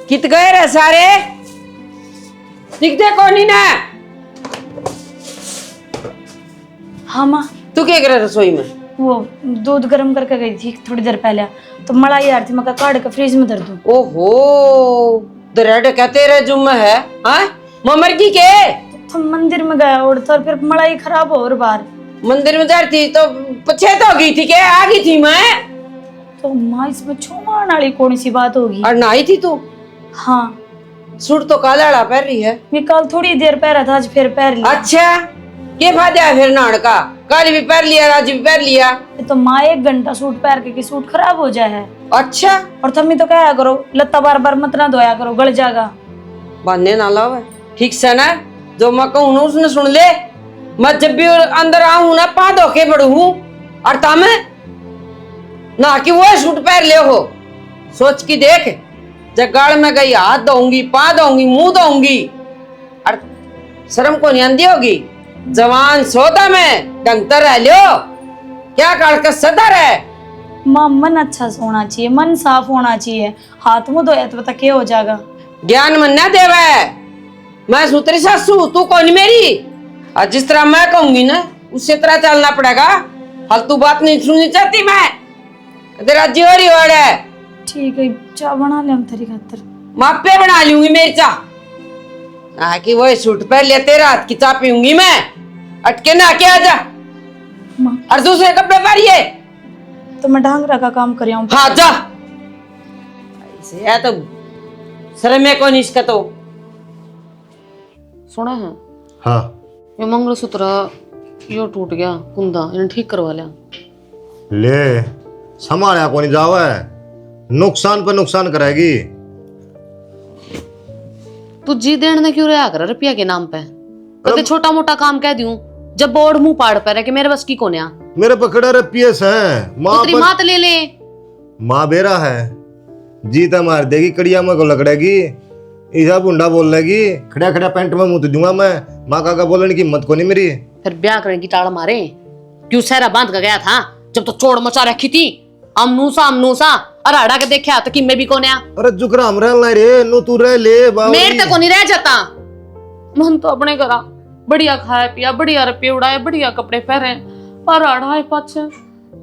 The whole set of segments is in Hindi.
कित गए रे सारे? दिखते कौन ना? हाँ माँ, तू क्या करे रसोई में? वो दूध गर्म करके गई थी थोड़ी देर पहले, तो मलाई यार थी, मैं कहा काट के फ्रिज में धर दूं। ओहो, दरेड क्या तेरे जुम्मा है? हाँ, ममर की के? तो मंदिर में गया और तो फिर मलाई खराब हो और बार। मंदिर में जाती तो पछे तो गई थी के? आ गई थी मैं। तो माँ इसमें छुमान वाली कौन सी बात होगी? और नहाई थी तू? हाँ, सूट तो काला पहन रही है। मैं कल थोड़ी देर पहरा था, आज फिर पहर लिया। अच्छा, के फायदा है फिर नहाने का? कल भी पहन लिया, आज भी पहन लिया। तो माँ 1 घंटा सूट पहर के कि सूट खराब हो जाए है। अच्छा, और तुम तो क्या करो, लत्ता बार बार मत ना धोया करो, गल जाएगा। बांधने ना लाओ, ठीक से ना? जो मैं कहूँ ना उसने सुन ले। मैं जब भी अंदर आऊं ना पा धोके पड़ू हूँ, और तम ना कि वो सूट पहन ले हो। सोच की देख, जगाड़ में गई हाथ धोऊंगी, पा धोऊंगी, मुंह धोऊंगी, और शर्म को नहीं आंदी होगी? जवान सोदा में ढंगतर रह लियो, क्या काट कर सदर है। माँ मन अच्छा होना चाहिए, मन साफ होना चाहिए, हाथ मुंह धोया तो पता क्या हो जाएगा। ज्ञान मन ना देवे। मैं सूत्री सासू, तू कौन मेरी? और जिस तरह मैं कहूंगी ना उसी तरह चलना पड़ेगा। फालतू बात नहीं सुननी चाहती मैं। तेरा जोरी वर्ड है। ठीक है, चाय बना ले हम तेरी खातिर। मापे बना लूंगी मेरी चाह। कि वही सूट पहन लिया, तेरा हाथ की चाह पीऊंगी मैं। अटके ना के आजा। माँ, और दूसरे कपड़े पहनिए। तो मैं ढांगरा का काम कर रहा हूँ। हाँ जा। ऐसे है तो शर्म है कौन इसका तो। सुना है? हाँ, ये मंगलसूत्र यो टूट गया, कुंदा इन्हें ठीक करवा लिया। ले संभाला को नहीं जावा है, नुकसान पर नुकसान करेगी। तू जी देने ने क्यों रहा कर रुपया के नाम पे? तो छोटा मोटा काम कह दूं, जब बोर्ड मुंह पाड़ पर है कि मेरे बस की कोने आ। मेरे पकड़ा रे पीएस है माँ तेरी मात ले ले। माँ बेरा है, जीता मार देगी, कड़िया में को लगड़ेगी, ईसा बुंडा बोल लेगी, खड़ा खड़ा पैंट में मुँह दूंगा मैं। माँ का बोलने की हिम्मत को नहीं मेरी। फिर ब्याह करने की टाड़ मारे क्यों? सहरा बांध कर गया था जब तो चोड़ मचा रखी थी। अमनूसा अराड़ा के देखा तो कि मैं भी कोने आ। अरे जुकराम रह रे, नु तू रह ले बावली। मेरे तक को नहीं रह जाता। मन तो अपने करा बढ़िया खाया पिया, बढ़िया रुपये उड़ाए, बढ़िया कपड़े पहने, और अढ़ाए पाछे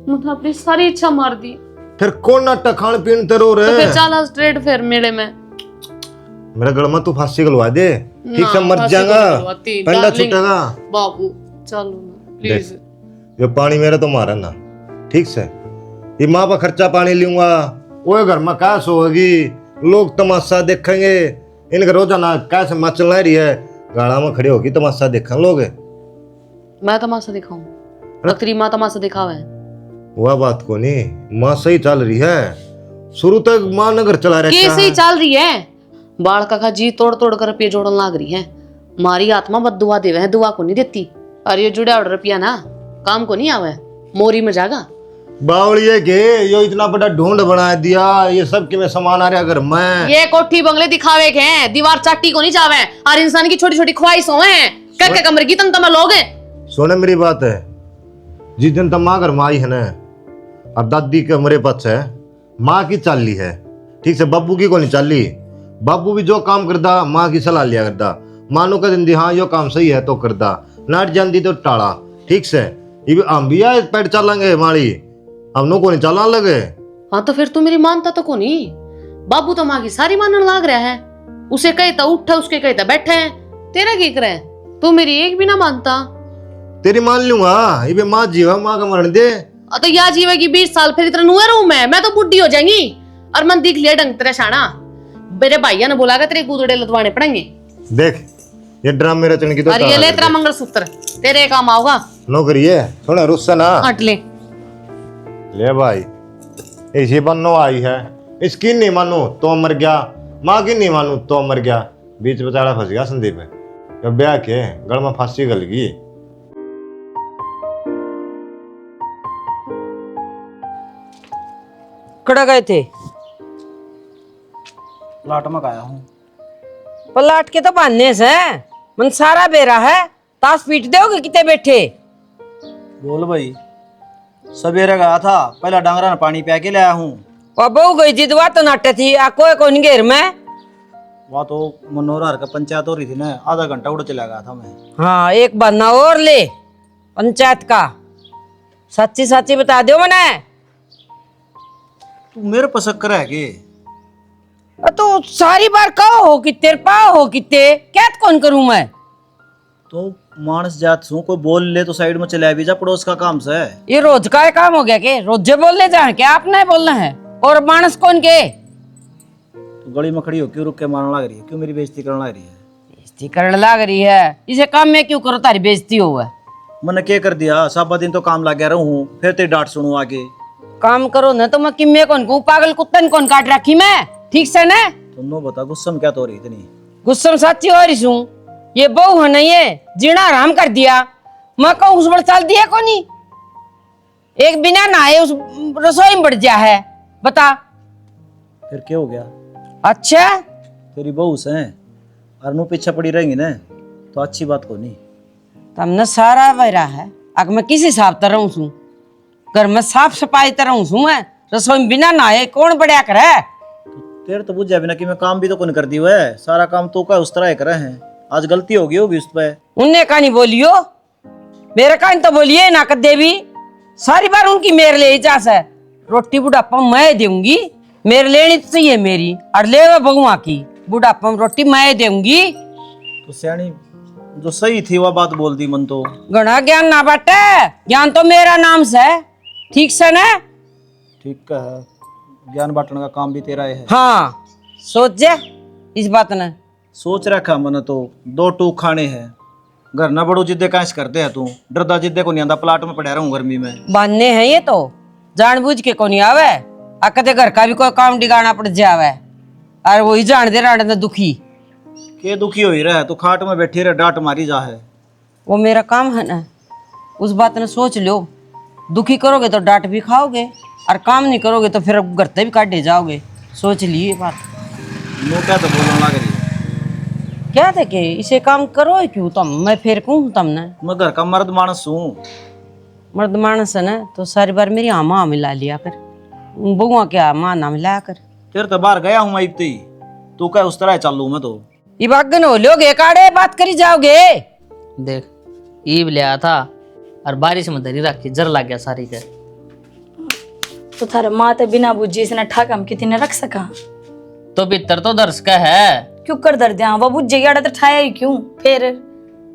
मुझे अपनी सारी इच्छा मार दी। फिर कौन नाटक खान पीन तेरो रे? तो फिर चला स्ट्रेट फिर मेले में। मेरा गल में तू फांसी गलवा दे, ठीक से मर जाएगा, पंडा छूटेगा। बाबू चलो प्लीज। ये पानी मेरा तो मारा ना, ठीक से। ये माँ पर खर्चा पानी लूंगा, वो घर में कैस होगी, लोग तमाशा देखेंगे। इनका रोजाना कैसे माँ चल रही है, गाड़ा में खड़े होगी तमाशा देखा लोग। मैं तमाशा दिखाऊं? तेरी माँ तमाशा दिखावे? वह बात को नहीं, माँ सही चल रही है। शुरू तक माँ नगर चला रहा है। कैसे चल रही है? बाल का जी तोड़ तोड़ कर रुपये जोड़न लाग रही है। मारी आत्मा बद दुआ देवे है, दुआ को नहीं देती। और ये जुड़ा रुपया ना काम को नहीं आवे, मोरी में जागा। बावली है के यो इतना बड़ा ढूंढ बना दिया, ये सब कि मैं सामान आ रहा घर में। ये कोठी बंगले दिखावे के हैं, दीवार चाटी को नहीं जावे। और इंसान की छोटी छोटी ख्वाहिशों हैं, क्या कमरे की तंग लोग हैं। सोने मेरी बात है, जिस दिन तक माँ घर माँ आई है ना, और दादी के हमारे पास है, माँ की चाल ली है, ठीक से। बाबू की को नहीं चाल ली। बाबू भी जो काम करता माँ की सलाह लिया करता। मानो का दिन हाँ यो काम सही है तो करता, नाट जानती तो टाड़ा, ठीक से। ये हम भी आए पैर चलेंगे माड़ी, हमनों को नहीं चलने लगे। हाँ तो फिर तू मेरी मानता तो को नहीं। बाबू तो माँ की सारी मानने लाग रहा है। उसे कहता उठा, उसके कहता बैठे है। तेरा क्या करे? तू मेरी एक भी ना मानता। तेरी मान लूंगा, ये माँ जीवा, माँ का मरण दे। तो या जीवेगी 20 साल, फिर इतना नुआ रहूं मैं तो बुढ़ी हो जाएंगी। और मन दिख लिया ढंग तेरा शाना। मेरे भाइया ने बोला तेरे कूदड़े लदवाने पड़ेंगे। देख ये ड्रामे रचने की तो और ये ले तेरा मंगलसूत्र, तेरे काम आऊगा। नौकरी है, थोड़ा रुस्सा ना हट ले। ले भाई, इसी बनो आई है। इसकी नहीं मानू तो मर गया, माँ की नहीं मानू तो मर गया। बीच बेचारा फंस गया संदीप है। जब ब्याह के गल में फांसी गल गई। कड़ा गए थे? लाट में आया हूँ। पलाट के तो बांधने से मन सारा बेरा है। ताश पीट दोगे कितने बैठे? बोल भाई, सवेरे गया था, पहला डांगरा ने पानी पिया के लाया हूँ। और बहू गई थी तो तो नाटे थी, आ कोई कौन घेर में वहाँ तो मनोहर का पंचायत हो रही थी ना, आधा घंटा उड़ चला गया था मैं। हाँ, एक बहाना और ले पंचायत का। सच्ची सच्ची बता दो मने। तू मेरे पर शक्कर है कि? तो सारी बार कहो हो कि तेरे पाओ हो किते क्या कौन करूं मैं? तो मानस जात सू, कोई बोल ले तो साइड में चला भी जा, पड़ोस का काम से। ये रोज का ही काम हो गया के? रोजे बोलने जाए क्या आपने बोलना है? और मानस कौन के? तो गली में खड़ी हो क्यों रुक के मारने लग रही है? क्यों मेरी बेइज्जती करने लग रही है? बेइज्जती करने लग रही है? इसे काम में क्यों करो तारी बेइज्जती हो? मैंने क्या कर दिया? साबा दिन तो काम लग गया रहूं, फिर तेरी डांट सुनू आगे। काम करो ना तो मैं किम्मे कौन कहूं? पागल कुत्तन कौन काट रखी मैं? ठीक से ना? तुम नो बता, गुस्सा में क्या तो हो रही इतनी? गुस्सा में सच्ची हो रही हूँ। ये बहू है ना, ये जीना आराम कर दिया। मैं कहूँ उस बड़ चल दिया को नहीं, एक बिना नहाए उस रसोई में बढ़ गया है। बता फिर क्या हो गया? अच्छा तेरी बहू से और नु पीछे पड़ी रहेंगी ना तो अच्छी बात को नहीं। तुमने सारा बहरा है। अगर मैं किसी हिसाब तरह हूँ, घर में साफ सफाई तरह हूँ, मैं रसोई में बिना नहाए कौन बढ़िया करे? तेरे तो बुझ जाए बिना कि मैं काम भी तो कौन कर दी हुआ है, सारा काम तो का उस तरह करे हैं। आज गलती होगी उस पे। उनने कहा नहीं बोलियो, मेरे कहा तो बोलिए ना कर देवी। सारी बार उनकी मेरे ले इजाजत है। रोटी बुढ़ापा मैं दूंगी, मेरे लेनी तो चाहिए मेरी, और ले बगुआ की बुढ़ापा में रोटी मैं दूंगी। तो सियानी जो सही थी वह बात बोल दी मन तो। घना ज्ञान ना बाटे, ज्ञान तो मेरा नाम से है। ठीक से ना? ठीक है, ज्ञान बांटने का काम भी तेरा है। हाँ, सोच जा इस बात ने। सोच रखा मन तो, दो टूक खाने हैं। घर ना बड़ो जिद्दे कैश करते है तू, डरदा जिद्दे को नहीं आंदा, प्लाट में पड़ा रहूं गर्मी में। बांधने हैं ये तो जानबूझ के को नहीं आवे। अकते घर का भी कोई काम डिगाना पड़ जावे, और वही जान दे राड ने दुखी। के दुखी हो ही रहा है तू, खाट में बैठी रहे, डांट मारी जा है। वो मेरा काम है ना, उस बात ने सोच लो। दुखी करोगे तो डांट भी खाओगे, और काम नहीं करोगे तो फिर घर से भी काटे जाओगे। सोच ली ये बात। नो क्या तो बोलने लग रही है? क्या थे के इसे काम करो ही क्यों तुम? मैं फिर कहूँ तुमने मैं घर का मर्द मानस हूँ। मर्द मानस है ना, तो सारी बार मेरी आमा मिला लिया कर, बुआ क्या माँ ना मिलाया कर। तेरे तो बाहर गया हूँ मैं इतनी, तू क्या उस तरह चालू मैं तो। इबागन हो लोगे काड़े बात करी जाओगे। देख ईब लिया था और बारिश में धरी रखी, जर लग गया सारी के। तो थारा माँ तो बिना बुझी इसने ठाक हम कितने रख सका? तो भीतर तो दर्श का है। क्यों कर दर दिया वो बुझ जाएगा तो ठाया ही क्यों फिर?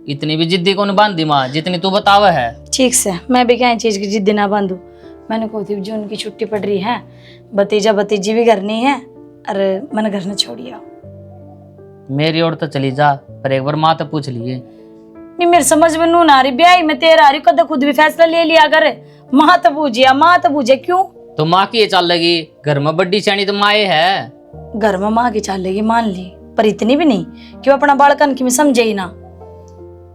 इतनी भी जिद्दी कौन बांधी माँ जितनी तू बतावा है। ठीक से मैं भी क्या चीज की जिद्दी ना बांधू। मैंने कहा थी जो उनकी छुट्टी पड़ रही है, भतीजा भतीजी भी घर नहीं है, अरे मैंने घर न छोड़िया। मेरी ओर तो चली जा, पर एक बार माँ तो पूछ लिए। नहीं मेरे समझ में नून आ रही, ब्याह में तेरा आ रही, कद खुद भी फैसला ले लिया कर। माँ तो पूछे क्यों? तो माँ की ये चाल लगी, घर में बड्डी सैनी तो माँ है। घर में माँ की चाल लेगी मान ली, पर इतनी भी नहीं कि वो अपना बालकन की में समझे ही ना।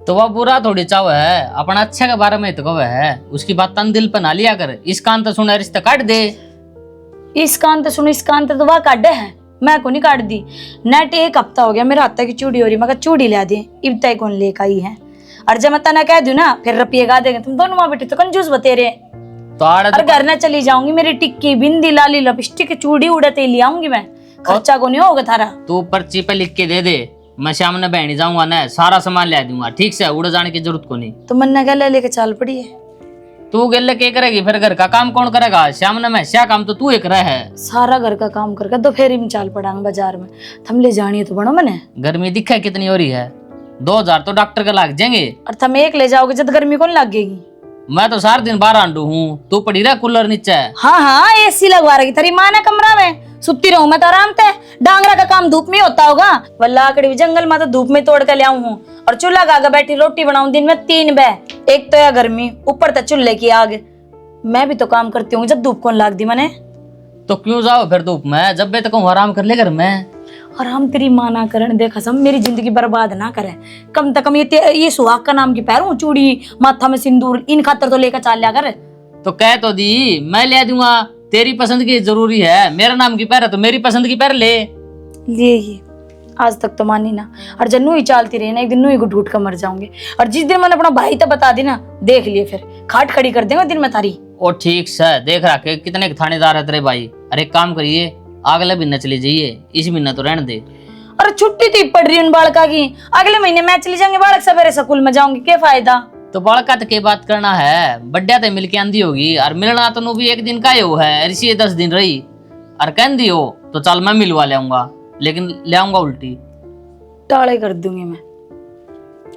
तो वह बुरा थोड़ी चाव है, अपना अच्छा के बारे में तो कव है, उसकी बात तन दिल पर ना लिया कर। इस कान तो सुना रिश्ता काट दे। इस कान तो सुनो, इस कान तो वह काटे है, मैं को नहीं काट दी। नेट एक हफ्ता हो गया मेरे हाथ की चूड़ी हो रही, मैं चूड़ी ला दी, इब तक कौन लेकर आई है। और जब मैं तना कह दूं ना फिर रुपये गा देंगे। तुम दोनों माँ बेटे तो कंजूस बतेरे। तो आड़े और घर न चली जाऊंगी, मेरी टिक्की बिंदी लाली लिपस्टिक चूड़ी उड़ते ले आऊंगी मैं, खर्चा को नहीं होगा थारा। तू पर्ची पे लिख के दे दे, मैं शाम ने बहनी जाऊंगा ना, सारा सामान ले दूंगा। ठीक से उड़ जाने की जरूरत को नहीं। तो मन गले लेके चाल पड़ी है। तू गले के करेगी, फिर घर का काम कौन करेगा? शाम ने मैं क्या काम तो तू एक रह है। सारा घर का काम करके दोपहर में चाल पड़ांगे बाजार में। थम ले जानी तो बनो मने। गर्मी दिखा कितनी हो रही है, 2000 तो डॉक्टर के लाग जाएंगे। और थम एक ले जाओगे जब गर्मी कौन लगेगी? मैं तो सारा दिन बाहर आंडू हूँ, तू पड़ी रहा कूलर नीचे। हाँ हाँ एसी लगवा रही तेरी माँ ने कमरा में, सुती रहूं मैं तो आराम से। डांगरा का काम धूप में होता होगा, वल्ला आकड़ी भी जंगल में तो धूप में तोड़ कर ले आऊं हूँ। और चूल्हा का बैठी रोटी बनाऊं दिन में 3 बार। एक तो या गर्मी, ऊपर तो चूल्हे की आग। मैं भी तो काम करती हूँ जब धूप कौन लाग दी मैंने। तो क्यों जाओ फिर धूप में, जब बे तक आराम कर ले घर में। और हम तेरी माँ ना करन देखा सब, मेरी जिंदगी बर्बाद ना करे। कम से कम ये सुहाग का नाम की पैरों चूड़ी, माथा में सिंदूर, इन खातर तो लेकर चाल लिया कर। तो कह तो दी मैं ले दूंगा, तेरी पसंद की जरूरी है। मेरा नाम की पैर है तो मेरी पसंद की पैर ले ये आज तक तो मानी ना। और जब नू ही चालती रही ना, एक दिन नू ही घुट घुट कर मर जाऊंगे। और जिस दिन मैंने अपना भाई तो बता दी ना, देख लिए फिर खाट खड़ी कर देंगे दिन में थारी। ओ ठीक से देख रहा के कितने थानेदार है तेरे भाई। अरे काम करिए, अगले महीने चले जाइए, इस महीने तो रहने दे। और छुट्टी तो पड़ रही उन बालका की, अगले महीने मैं चली जाऊंगी, बालक सवेरे स्कूल में जाऊंगी, क्या फायदा। तो बालका तो के बात करना है, बढ़िया तो मिलके आंदी होगी और मिलना तो नु भी एक दिन का ही हो है, ऐसी 10 दिन रही और कहती हो तो चल मैं मिलवा ले आऊंगा, लेकिन ले आऊंगा उल्टी। टाले कर दूंगी मैं,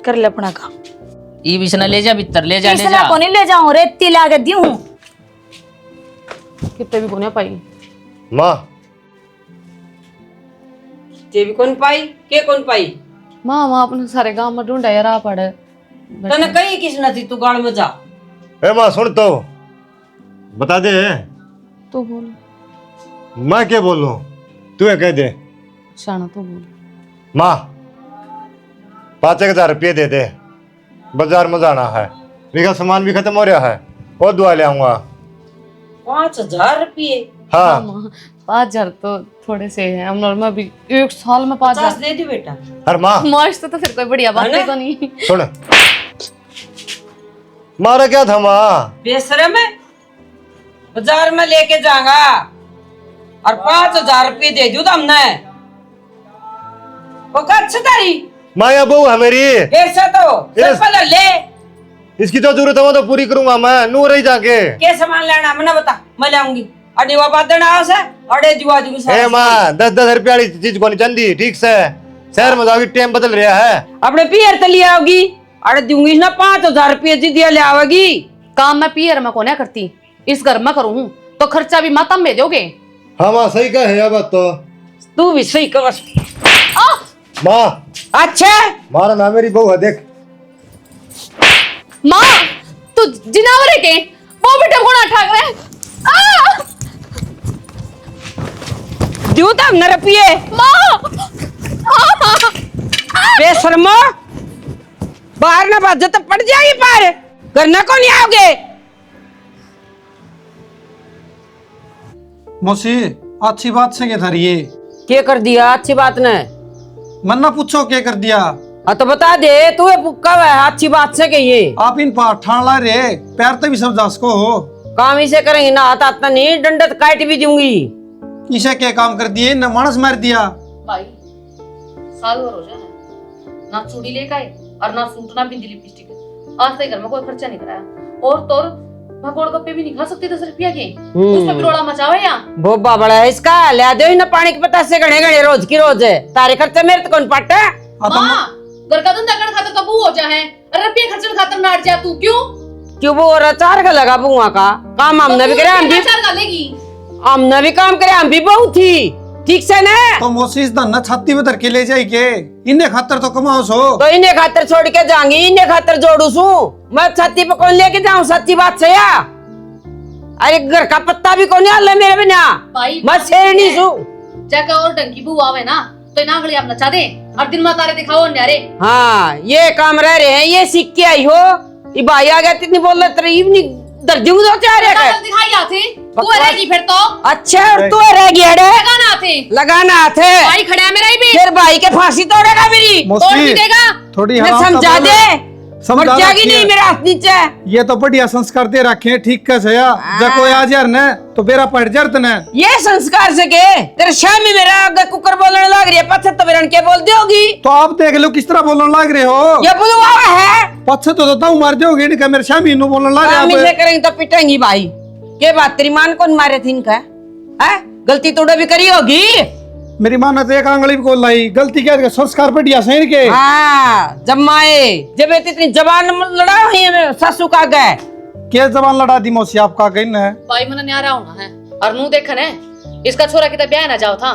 कर ले अपना काम। ई बिछना ले जा भीतर, ले जा ले इसना जा। को नहीं ले जाऊं, रेती ला के दूं। कितने भी कोने पाई माँ ते भी कौन पाई के कौन पाई माँ वहाँ अपने सारे गांव में ढूंढा यार आ पड़े। तने कही किस न थी तू गाड़ में जा। ए माँ सुन तो बता दे। तो बोल मैं क्या बोलूं, तू कह दे। शाना तो बोल। माँ 5,000 रुपये दे दे, बाजार में जाना है, मेरा सामान भी खत्म हो रहा है और दुआ ले आऊंगा। 5,000 रुपये? हाँ 5,000 तो थोड़े से हैं, हम नॉर्मल भी 1 साल में 5,000 50 दे दी बेटा। अरे माँ मस्त तो फिर कोई बढ़िया बात है ना? है तो नहीं। सुन, मारा क्या था माँ? बेशरम है, बाजार में लेके जाऊंगा और 5,000 रुपये दे दूं हमने। वो अच्छा तारी माया बहू है मेरी, कैसा तो Yes. सब ले इसकी जो जरूरत है वो तो पूरी करूंगा मैं, नू रही जाके। के सामान लेना मैंने बता, मैं लाऊंगी। अरे वो बात देना से अड़े जुआ जुगी ए माँ 10-10 रुपये वाली चीज को नहीं चंदी, ठीक से शहर में जाओगी, टाइम बदल रहा है। अपने पियर तली आओगी, अरे दूंगी ना 5,000 रुपये दिया ले आवेगी। काम मैं पियर में कोने करती, इस घर में करूँ तो खर्चा भी मातम में दोगे। हाँ माँ सही कहा है, बात तो तू भी सही कर माँ। अच्छा मारा ना मेरी बहू है, देख माँ तू जिनावर है के वो बेटा गुना ठाक रहे। दू तो हमने रुपये बेशर्मो, बाहर ना बात तो पड़ जाएगी, पार करना को नहीं आओगे। मौसी अच्छी बात से क्या था ये? क्या कर दिया अच्छी बात ने? मन ना पूछो क्या कर दिया। हाँ तो बता दे, तू ये पुक्का है अच्छी बात से कहिए। आप इन पर ठान ला रहे, पैर तो भी सब दास को हो। काम इसे करेंगे ना, आता आता नहीं, डंडत काट भी दूंगी। इसे क्या काम कर दिए, न मानस मार दिया। भाई साल भर हो जाए ना चूड़ी लेकर आए और ना सूट ना बिंदी लिपस्टिक, आज तक घर में कोई खर्चा नहीं कराया। और तो मैं गोलगप्पे भी नहीं खा सकती 10 रुपया के, उसमें बिरोड़ा मचावे या भोबा बड़ा है इसका, ले दो ना पानी के पता से गणे गणे रोज की रोज है, तारे खर्चे मेरे तो कौन पट्टा। माँ घर का धंधा करने खातर कबू हो जा है, रुपये खर्चने खातर नाट जा तू क्यों वो अचार का लगा बुआ का काम हमने भी करे, हम भी हमने भी काम करे, हम भी बहुत थी, ठीक से ना। तो मौसी इस धन छाती में धर के ले जाए के, इन्हें खातर तो कमाओ सो। तो इन्हें खातर छोड़ के जाऊंगी, इन्हें खातर जोड़ू सू, मैं छाती पे कौन लेके जाऊं, सच्ची बात से या। अरे घर का पत्ता भी कौन है मेरे बिना, मैं शेरनी सू। जाकर और डंकी बू आवे ना तो इना गली आप नचा दे और दिन में तारे दिखाओ न्यारे। हाँ ये काम रह रहे हैं, ये सीख के आई हो, ये भाई आ गया इतनी बोल रहे इवनिंग दर्जी दो चार दिखाई आते तू रहेगी फिर तो। अच्छा और तू रह गया लगाना आते, लगाना थे भाई खड़ा है मेरा ही भी, फिर भाई के फांसी तोड़ेगा मेरी, तोड़ भी देगा। थोड़ी मैं हराम समझा का दे, समझा मर जाएगी रखी नहीं है। मेरा हाथ नीचे। ये तो बढ़िया संस्कार दे रखे हैं, ठीक कैसे या जब कोई आ जार न तो बेरा पड़ जरत न। ये संस्कार से के तेरे शामी मेरा अगर कुकर बोलने लग रही है, पत्थर तो बेरन के बोल दोगी। तो आप देख लो किस तरह बोलने लग रहे हो। ये बुलवा है पत्थर तो ताऊ मार दोगे, इनका मेरे शामी नु बोलने लग काम इसे रहे करेंगे तो पिटेंगी भाई। के बात तेरी मान कौन मारे थी इनका है, गलती तोड़े भी करी होगी। मेरी माँ ने तो एक आंगली को लाई, गलती क्या है, संस्कार बढ़िया सही के। हाँ जमाए जब इतनी जबान लड़ा हुई है सासू का गए, क्या जबान लड़ा दी मौसी आपका गई न। भाई मैंने न्यारा होना है और नू देखन है, इसका छोरा की तो ब्याह ना जाओ था,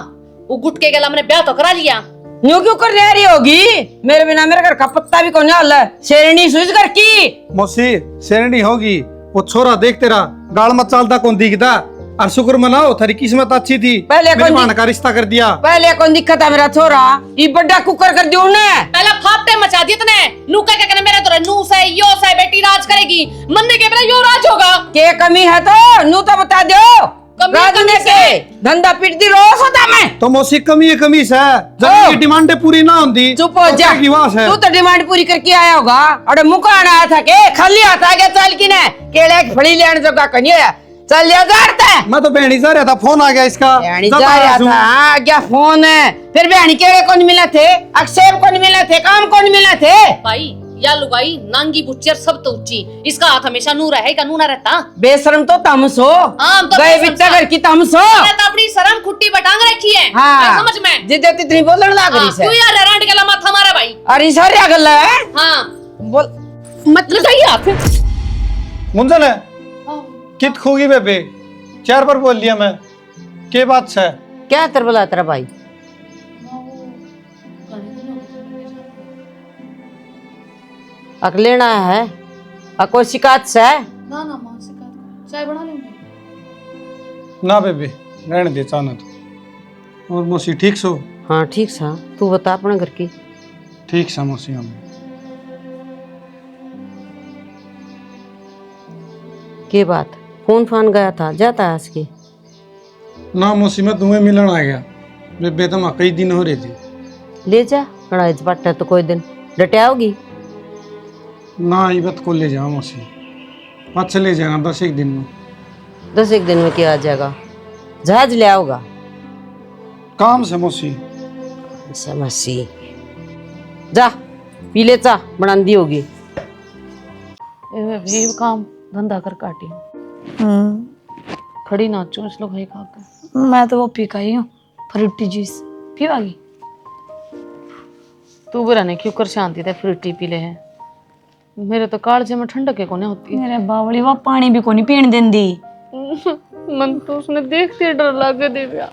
वो गुट के गला मैंने ब्याह तो करा लिया। न्यू क्यों कर रही होगी, मेरे बिना मेरे घर का पत्ता भी कौन है, शेरनी सुइज घर की। मौसी शेरनी होगी, वो छोरा देख तेरा गाल मत चालता कौन दिखता, और शुक्र मनाओ थारी किस्मत अच्छी थी, पहले मेरी मां का रिश्ता कर दिया। पहले कौन दिक्कत है मेरा छोरा, ये बड़ा कुकर कर दियो ने, पहला फापते मचा दिए तने, नू क्या कहने मेरे तो नू से यो से बेटी राज करेगी, मन्ने के मेरा यो राज होगा। के कमी है तो नू तो बता दो, कमी के धंधा पीट दी रोज होता मैं। तो मौसी कमी कमी से जब डिमांड पूरी ना होती चुप हो जा, तू तो डिमांड पूरी करके आया होगा, अरे मुका आया था के खाली आता गया चल की ने केले की फड़ी लेने जो का कनिया चल जा जाता है। मैं तो बहनी जा रहा था, फोन आ गया इसका। बहनी जब जा आया रहा हूँ। था। हाँ क्या फोन है? फिर बहनी के कौन मिला थे? अक्षय कौन मिला थे? काम कौन मिला थे? भाई या लुगाई नांगी बुच्चर सब तो ऊंची, इसका हाथ हमेशा नूर है का नूना रहता। बेशरम तो तमसो, हाँ, तो गए बेशरम बिच्चा घर की तमसो। मैंने तो अपनी शर्म खुट्टी बटांग रखी है। हाँ समझ में जिद्दे तितनी बोलने लग रही तू है। यार रंड के माथा मारा भाई। अरे सारी गल है। हाँ बोल मतलब सही हाथ मुंजन है कित खोगी बेबे, चार बार बोल लिया मैं, के बात है? क्या तेरे बोला तेरा भाई? अक लेना है कोई शिकायत से? ना ना मां से चाय बना लेंगे। ना बेबे रहने दे चाहना तो। और मौसी ठीक सो? हाँ ठीक सा, तू बता अपने घर की। ठीक सा मौसी हम। के बात फोन फान गया था, जाता है आज की? ना मौसी मैं तुम्हें मिलन आ गया, बेबे तो कई दिन हो रहे थे। ले जा कड़ाई पट्टा तो कोई दिन डटिया होगी। ना ये बात को ले जा मौसी, पाँच ले जाएगा 10 दिन में। 10 दिन में क्या आ जाएगा? जहाज ले आओगा? काम से मौसी। समझी जा पी ले चा बना दी होगी। ये काम धंधा कर काटी खड़ी नाचो इस लोग खा कर। मैं तो वो पी का ही हूँ, फ्रूटी जूस पीवागी। तू बुरा नहीं क्यों कर शांति थे फ्रूटी पी ले है। मेरे तो कालजे में ठंडक के कोने होती है। मेरे बावली वो पानी भी कोनी पीण देंदी। मन तो उसने देखते डर लागे दे गया।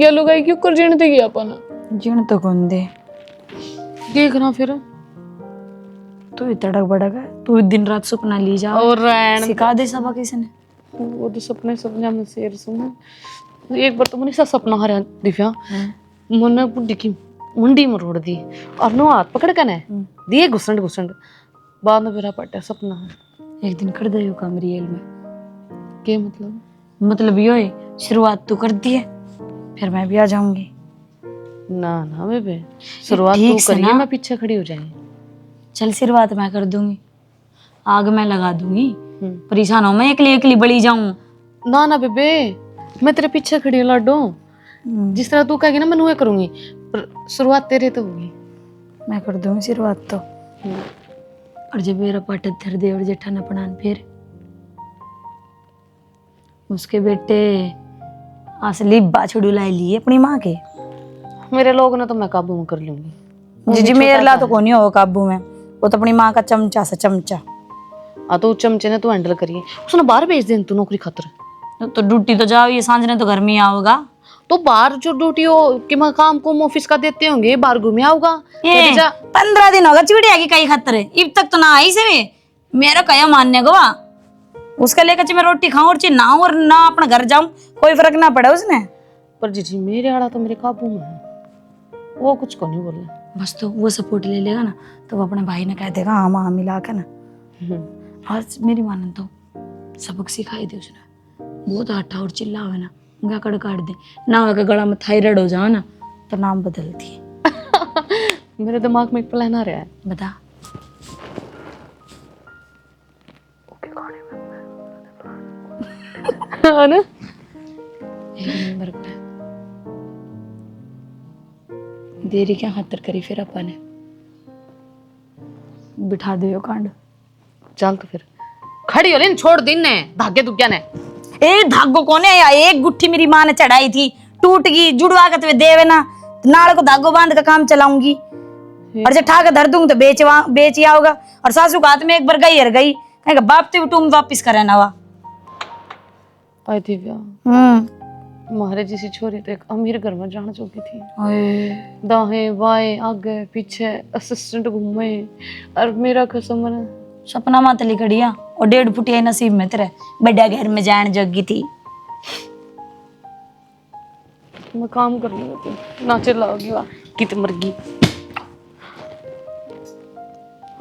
ये लोग क्यों कर जीने देगी अपन जीण तो कौन दे। देखना फिर तू ही तड़क भड़क है, तू दिन रात सपना ली जा और रैन सिखा दे सबा किसी ने। वो तो सपने सपने में शेर सुन। एक बार तो मैंने सा सपना हरा दिव्या, मैंने बुड्ढी की मुंडी में रोड़ दी और नो हाथ पकड़ कर ने दिए घुसंड घुसंड। बाद में मेरा पट्टा सपना है। एक दिन कर दे यो काम रियल में। के मतलब यो है शुरुआत तू कर दी है, फिर मैं भी आ जाऊंगी। ना ना बेबे शुरुआत ठीक तू से करिए, ना। मैं पीछे खड़ी हो जाएंगी। चल शुरुआत मैं कर दूंगी, आग मैं लगा दूंगी, परेशान हो मैं एकली एकली बड़ी जाऊं। ना ना बेबे मैं तेरे पीछे खड़ी हूँ लाडो, जिस तरह तू कहेगी ना मैं वही करूंगी, पर शुरुआत तेरे तो होगी। मैं कर दूंगी शुरुआत तो। और जब मेरा पाटत धर दे और जेठा न पढ़ान फिर उसके बेटे असली बाछड़ू लाई लिए अपनी माँ के। मेरे लोग ना तो मैं काबू में कर लूंगी। जी मेरे ला तो कौन ही हो काबू में, वो तो अपनी माँ का चमचा सा चमचा। तो चमचे ने तू हैंडल करिए, उसने बाहर भेज दे तू नौकरी खातर। तो ड्यूटी तो जाओ, ये सांझ ने तो घर में आओगा। तो बाहर जो ड्यूटी हो कि मैं काम को ऑफिस का देते होंगे, बाहर घूमे आऊगा। 15 दिन होगा चिड़िया की कई खातर अब तक तो ना आई से वे मेरा कया मानने को उसका लेकर मैं रोटी खाऊं और ना और ना अपना घर जाऊं, कोई फर्क ना पड़े उसने। पर जी मेरे आड़ा तो मेरे काबू में है, वो कुछ को नहीं बोला। बस तो वो सपोर्ट ले लेगा ना तो वो अपने भाई ने कह देगा हाँ माँ मिला के ना। और मेरी माँ ने तो सबक सिखाई दी उसने, बहुत आटा और चिल्ला हुआ ना उनका कड़ काट दे ना होगा गला में थायराइड हो जाओ ना तो नाम बदलती है। मेरे दिमाग में एक प्लान आ रहा है। बता। हाँ ना एक नंबर पे देरी क्या खातर करी फिर अपन ने बिठा दे कांड। चल तो फिर खड़ी हो लेन छोड़ दिन ने धागे दुग्या ने। ए धागो कोने आया, एक गुट्ठी मेरी माँ ने चढ़ाई थी टूट गई, जुड़वा के तुम्हें देवे ना नाल को धागो बांध का काम चलाऊंगी और जब ठा के धर दूंगी तो बेच ही आओगा। और सासू का हाथ में एक बार गई हर गई कहेगा बाप ते तुम वापिस करे ना वा। आई दिव्या हमारे जैसी छोरी तो एक अमीर घर में जाना चुकी थी। दाएं बाएं आगे पीछे असिस्टेंट घूमे और मेरा कसम बना सपना मातली खड़िया और 1.5 फुटिया नसीब में तेरे बड़ा घर में जान जोगी थी। मैं काम कर लूंगी ना चिल्लाओगी वाह कित मरगी।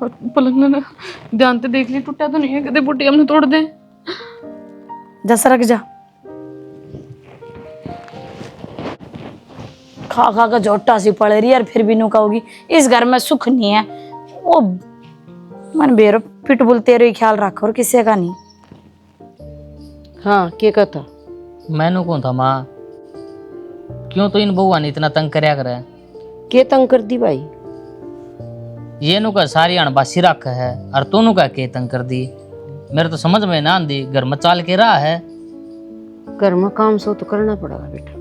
और पलंग ना ध्यान से देख ली टूटा तो नहीं है, कदे बुट्टी हमने तोड़ दे। जस रख जा खा खा का झोटा सी पड़ रही है और फिर भी नु कहोगी इस घर में सुख नहीं है। ओ मन बेरो पिटबुल तेरे ही ख्याल रखो और किसी का नहीं। हाँ के कहता मैनू कौन था माँ, क्यों तो इन बउआ ने इतना तंग करया करे। के तंग कर दी भाई? ये नु का सारी अणबासी रख है और तू नु का के तंग कर दी। मेरे तो समझ में ना आंदी, घर में चाल के रहा है। घर में काम सो तो करना पड़ेगा बेटा,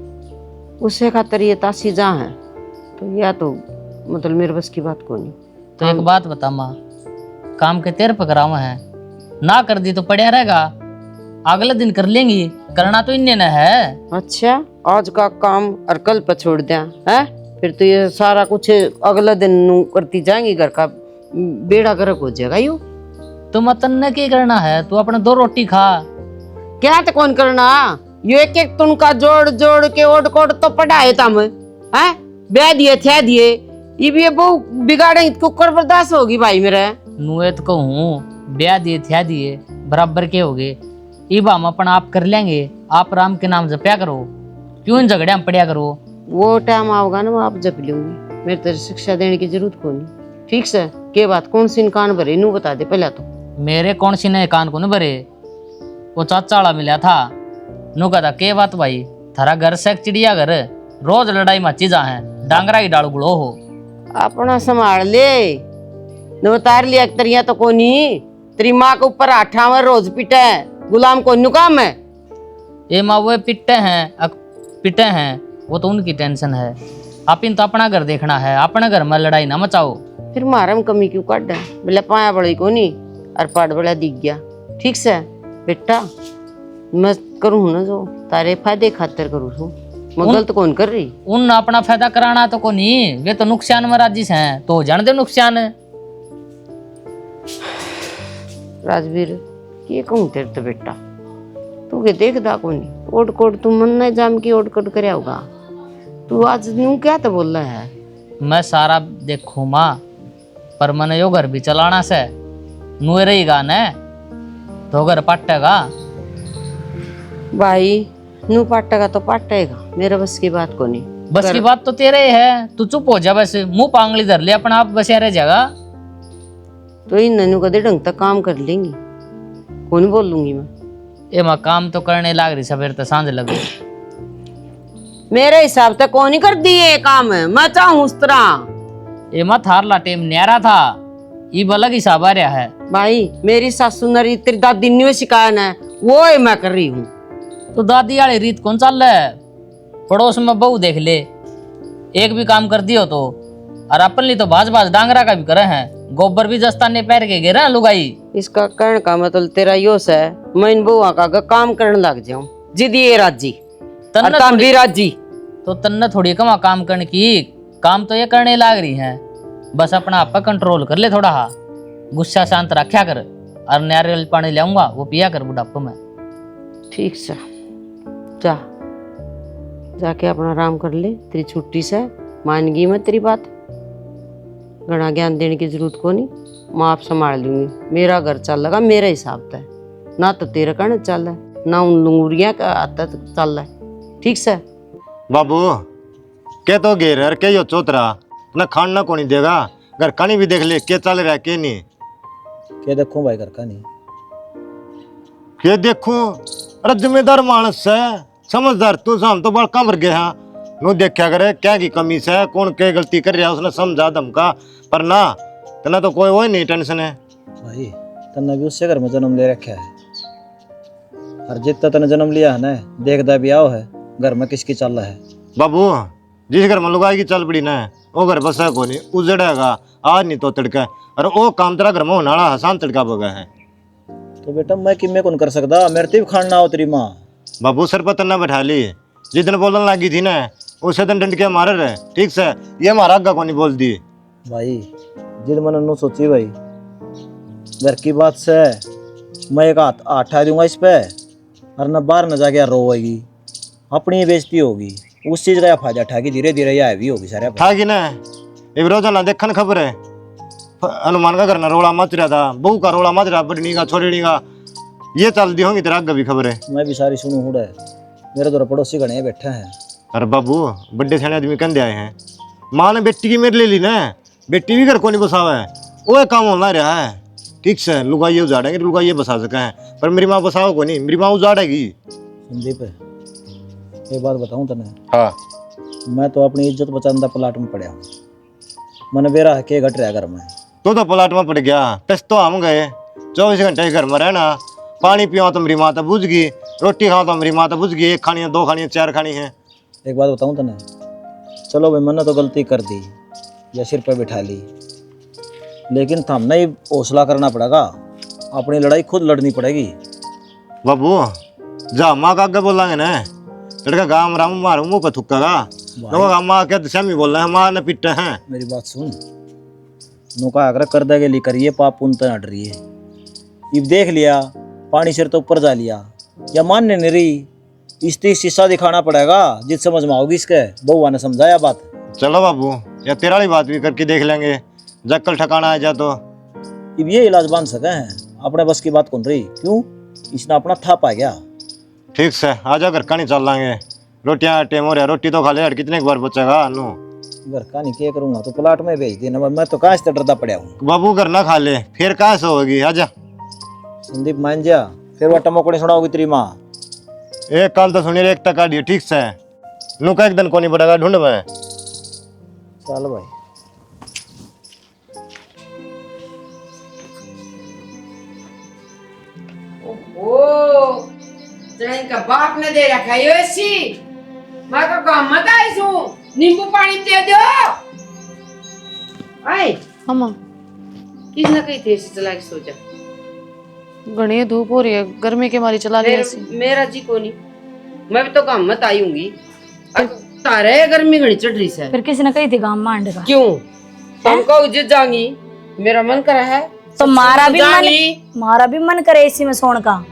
उससे खातर ये तासी जहाँ है तो या तो मतलब मेरे बस की बात को नहीं। तो एक बात बता माँ, काम के तेरे पकड़ावा है, ना कर दी तो पड़या रहेगा, अगले दिन कर लेंगी, करना तो इन्ने न है। अच्छा आज का काम और कल पर छोड़ दिया है, फिर तो ये सारा कुछ अगले दिन नु करती जाएंगी, घर का बेड़ा गर्क हो जाएगा। यू तो मतन ने क्या करना है, तू अपने 2 रोटी खा। क्या तो कौन करना, ये एक एक तुनका जोड़ जोड़ के ओड कोड तो पढ़ाए तम है, ब्याह दिए थे दिए, ये भी बहु बिगाड़े कुकर बर्दाश्त होगी भाई मेरे। नुए तो कहूँ ब्याह दिए थे दिए बराबर के हो गए, इब हम अपन आप कर लेंगे, आप राम के नाम जपया करो, क्यों इन झगड़े में पड़िया करो। वो टाइम आओगा ना, वो आप जप लूंगी, मेरे तेरे शिक्षा देने की जरूरत को नहीं। ठीक से के बात कौन सी कान भरे नू बता दे पहला तो। मेरे कौन सी ने कान को न भरे, वो चाचा वाला मिला था, नु कहता के बात भाई थारा घर से चिड़िया घर, रोज लड़ाई मची जा है, डांगरा की डाल गुड़ो हो। अपना संभाल ले, न उतार लिया तरिया तो कोनी, तेरी माँ के ऊपर आठावर रोज पिटे गुलाम को नु काम है। ये माँ वो पिटे हैं वो तो उनकी टेंशन है, आप इन तो अपना घर देखना है, अपने घर में लड़ाई ना मचाओ। फिर मारम कमी क्यों काट बोले पाया बड़ी को नहीं और पाट बड़ा दिख गया। ठीक से बेटा मैं करूँ ना जो तारे फायदे खातिर करूँ छू, मैं गलत कौन कर रही। उन अपना फायदा कराना तो को नहीं, वे तो नुकसान में राजी हैं, तो जान दे नुकसान है। राजवीर ये कहूँ तेरे तो बेटा तू के देखदा कोनी, ओट कोट तू मन नहीं जाम की ओट कोट करे होगा, तू आज न्यू क्या तो बोल रहा है। मैं सारा देखू माँ, पर मैंने यो घर भी चलाना से, नुए रहेगा न तो घर पटेगा। भाई नू पाटेगा तो पाटेगा, मेरे बस की बात को नहीं। बस की बात तो तेरे ही है, तू चुप हो जा, बस मुंह पांगली धर ले अपना आप, बस रह जाएगा। तो इन ननू कदे ढंग तक काम कर लेंगी, कौन बोल लूंगी मैं। ये माँ काम तो करने लाग रही, सवेर तो सांझ लगे। मेरे हिसाब से कौन ही कर दी ये काम है, मैं चाहूँ उस तरह। ये माँ थारला टेम न्यारा था, ये अलग हिसाब आ रहा है। भाई मेरी सासू नरी तेरी दादी ने सिखाया ना, वो ही मैं कर रही हूँ। तो दादी वाली रीत कौन चल रहा है, पड़ोस में बहू देख ले, एक भी काम कर दियो तो, और अपन ली तो बाज बाज डांगरा का भी करे हैं, गोबर भी जस्ताने पैर के गिरा लुगाई। इसका कहने का मतलब तेरा योस है मैं इन बुआ का काम करने लग जाऊं, जिदी ये राजी और तुम भी राजी। तो तन्ने थोड़ी कमा काम करने की, काम तो ये करने लाग रही है, बस अपना आप कंट्रोल कर ले थोड़ा, हा गुस्सा शांत रखा कर, और नारियल पानी लाऊंगा वो पिया कर बुढ़ापे में। ठीक से जा जाके अपना आराम कर ले, तेरी छुट्टी से मान गई मैं तेरी बात, घना ज्ञान देने की जरूरत को नहीं, मैं आप संभाल लूंगी, मेरा घर चल लगा मेरे हिसाब से, ना तो तेरा कहना चल रहा है ना उन लंगूरिया का आता चल रहा है। ठीक से बाबू के तो घेर और के यो चौतरा ना खाना को नहीं देगा, घर खानी भी देख ले के चल रहा है के नहीं। क्या देखूं भाई घर का नहीं, के देखूं, अरे जिम्मेदार मानस है, समझदार तू शाम तो बड़ कमर गया नु देखा करे क्या की कमी से कौन क्या गलती कर रहा है, उसने समझा धमका, पर ना तना तो कोई वो नहीं टेंशन है। भाई तन्ने भी उससे घर में जन्म ले रखा है, और जितना तने जन्म लिया है ना, देखदा भी आओ है घर में किसकी चल रहा है। बाबू जिस घर में लुगाई की चल पड़ी ना, वो घर बसा को नहीं उजड़ेगा आज नहीं तो तड़का, और वो काम तेरा घर में होने वाला हसान तड़का बगा है। तो बेटा मैं किमें कौन कर सकता, मेरे तो भी खाना हो तेरी माँ। बाबू सर पर तना बैठा ली, जिस दिन बोलने लगी थी ना उसे दिन डंड के मारे रहे। ठीक से ये हमारा आगा को नहीं बोल दी भाई, जिद मन नु सोची भाई, घर की बात से मैं एक हाथ आठा दूंगा इस पे, और न बाहर न जाके रोएगी, अपनी बेइज्जती होगी, उस चीज का फायदा उठागी, धीरे धीरे यह भी होगी सारे था कि ना। एक रोजाना देखन खबर है हनुमान का घर ना रोड़ा मच रहा था, बहू का रोड़ा मच रहा, बड़नी का छोड़नी का, ये चल दी होंगी तेरा आगे भी खबर है। मैं भी सारी सुनू हूँ, मेरे तो पड़ोसी गणे बैठे हैं। अरे बाबू बड़े सियाने आदमी कंधे आए हैं, माँ ने बेटी की मेरे ले ली ना, बेटी भी घर को नहीं बसावा है, वो काम होना रहा है। ठीक से लुगाइये उजाड़ेंगे, लुगाइये बसा सके हैं, पर मेरी माँ बसाओ को नहीं, मेरी माँ उजाड़ेगी। संदीप एक बात बताऊं तने, हाँ मैं तो अपनी इज्जत बचाने प्लाट में पड़ा हूँ। मन बेरा के घट रहा घर में। तो प्लाट में पड़ गया, टच तो हम गए 24 घंटे घर में रहना, पानी पियो तो मेरी माँ तो बुझ गई, रोटी खाओ तो मेरी माँ तो बुझ गई, 1 खानी है 2 खानी है 4 खानी है। एक बात बताऊं तने, चलो भाई मैंने तो गलती कर दी या सिर पे बिठा ली, लेकिन थमने ही हौसला करना पड़ेगा, अपनी लड़ाई खुद लड़नी पड़ेगी। बाबू जा माँ का आगे बोलेंगे ना, लड़का गाँव राम मारू मुँह पे थुक्केगा, लोग माँ के दिशा में बोल रहे हैं, माँ ने पिटे हैं। मेरी बात सुन, नौका आगरा कर दे के लिए करिए, पाप पुन तो हट रही है। इब देख लिया पानी सिर तो ऊपर जा लिया, या मानने नहीं रही, इस शीशा दिखाना पड़ेगा, जिस समझ में आओगी इसके। बउआ ने समझाया बात। चलो बाबू या तेरा वाली बात भी करके देख लेंगे, जक्कल ठिकाना है जा तो। अब ये इलाज बांध सके हैं, अपने बस की बात कौन रही, क्यों इसने अपना था पा गया। ठीक से आजा घर का नहीं चल लाएंगे, रोटियां टेम हो रहा, रोटी तो खा ले, कितने बार बचेगा अनु। घर का नहीं क्या करूंगा, तो प्लाट में भेज देना, मैं तो कहाँ से डरता पड़ा हूँ। बाबू घर ना खा ले, फिर कहाँ से होगी, आजा। संदीप मान जा, फिर वह टमोकड़ी सुनाओगी तेरी माँ। एक काल तो सुनिए, एक तक आडियो, ठीक से नु का एक दिन को नहीं पड़ेगा ढूंढ में। चल भाई ओ जैन का बाप ने दे रखा है ऐसी, मैं तो काम मत आई सू, नींबू पानी दे दो। आई अम्मा किसने कही थी ऐसी चला के सोचा, घनी धूप हो रही है, गर्मी के मारी चला रही है ऐसी। मेरा जी को नहीं, मैं भी तो काम मत आई हूँगी, तारे गर्मी घड़ी चढ़ रही है। फिर किसी ने कही थी गाँव मांड का, क्यों तुमको उज्जत जाऊंगी, मेरा मन करा है तो मारा भी मन करे इसी में सोने का।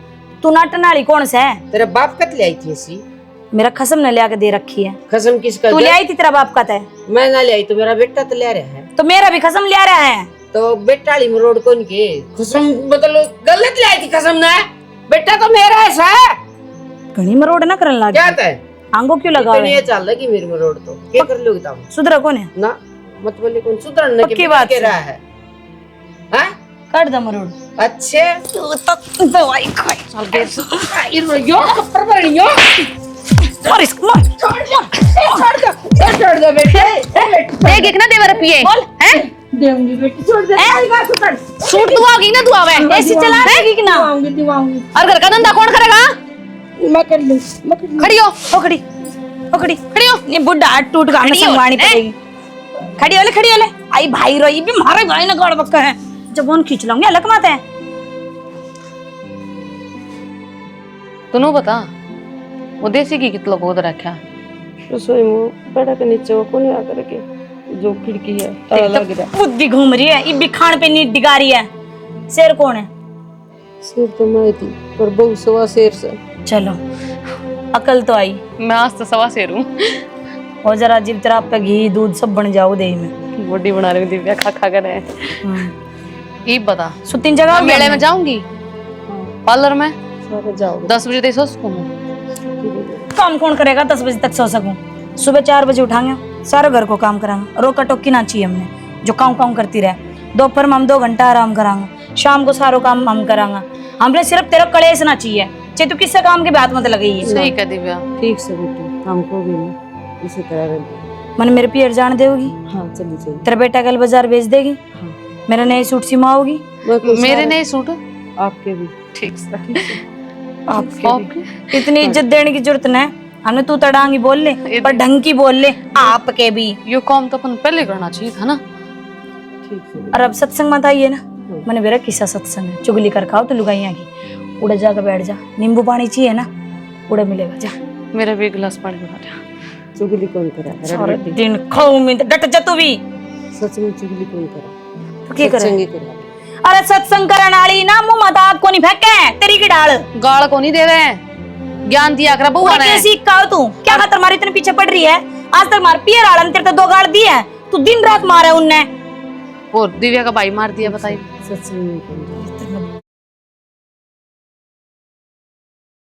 तू नाटनाली कौन सा है? तेरे बाप कत ले आई थी ऐसी, मेरा खसम ने लिया के दे रखी है। कसम किसका? तू ले आई थी, तेरा बाप का है। मैं ना ले आई तो मेरा बेटा तो ले रहा है, तो मेरा भी खसम ले रहा है। तो बेटाली में रोड कौन के कसम, मतलब गलत ले आई थी कसम ना, बेटा तो मेरा है सा। घनी में रोड ना करने लगा, क्या है आंगो क्यों लगा इतनी ये चल रहा कि मेरे में रोड तो क्या कर लोगे तुम? सुधरा कौन है? ना मत बोले कौन सुधरने पक्की के बात के से। रहा है, हाँ? काट दम रोड। अच्छे तू तो दवाई खाई चल के यो कपड़ पर यो और इसको मार छोड़ दो बेटे, एक एक ना देवर पिए बोल हैं, देऊंगी बेटी, छोड़ दे सूट दुआगी ना दुआवे ऐसी चला देगी कि ना? दिवाऊंगी और घर का धंधा कौन करेगा? मैं कर लूं, मैं कर लूं। खड़ी हो, पकड़ी पकड़ी खड़ी हो। ये बुढ़ा हाथ टूट गया, हमें खड़ी हो, संभालनी हैं? पड़ेगी। खड़ी होले आई भाई रोई भी मारे भाई ना गड़ बक्का है, जब उन खींच लूंगी अलग मत है। तू बता वो देसी की कितलो गोद रखा रसोई में बड़ा के नीचे वो कौन आ करके जो खिड़की है ताला लग रहा है। बुद्धि घूम रही है, ये भी खान पे नीट डिगा रही है। शेर कौन है? शेर तो मैं थी, पर बहु सवा शेर से। चलो अकल तो आई, मैं आज तो सवा शेर हूँ। और जरा जीव तेरा पे घी दूध सब बन जाओ दे में। बॉडी बना रही हूँ दिव्या, खा खा कर रहे। ये बता सुतीन जगह मेले में जाऊंगी, पार्लर में सारे जाओ 10 बजे तक सो सकूँ। काम कौन करेगा 10 बजे तक सो सकूं? सुबह 4 बजे उठाएंगे, सारा घर को काम करांगे, रोका टोकी ना चाहिए हमने, जो काम काम करती रहे। दोपहर में हम 2 घंटा आराम करांगे, शाम को सारो काम हम करांगे। हमने सिर्फ तेरा कलेश ना चाहिए, चाहे तू किससे काम के बात मत लगी है। सही कह दिव्या। ठीक से बेटी, हमको भी ना इसी तरह रहती। मन मेरे पियर जान देगी, हाँ चली जाइए। तेरा बेटा कल बाजार भेज देगी, मेरा नए सूट सिमाओगी। मेरे नए सूट आपके भी ठीक से आपके इतनी इज्जत देने की जरूरत नहीं, हमने तू तड़ांगी बोल ले, पर ढंग की बोल ले। आपके भी यो काम तो अपन पहले करना चाहिए था ना। ठीक से। और अब सत्संग मत आइए ना, मैंने मेरा किस्सा सत्संग है, चुगली कर खाओ तो लुगाइया की। उड़े जाकर बैठ जा, नींबू पानी चाहिए ना, उड़े मिलेगा जा। मेरा भी 1 गिलास पानी बना दे। चुगली कौन करा? सारे दिन खाऊ में डट जा तू भी। सच में चुगली कौन करा? तो क्या करे? सत्संगी करा। अरे सत्संग करन वाली ना मुंह मत आग को नहीं फेंके, तेरी की डाल गाल को नहीं दे रहे, ज्ञान दिया कर बुआ ने। कैसी का तू क्या खातर मारी इतने पीछे पड़ रही है? आज तक मार पियर आलन तेरे तो 2 गाल दी है, तू दिन रात मारे उनने। और दिव्या का भाई मार दिया, बताइए। सत्संग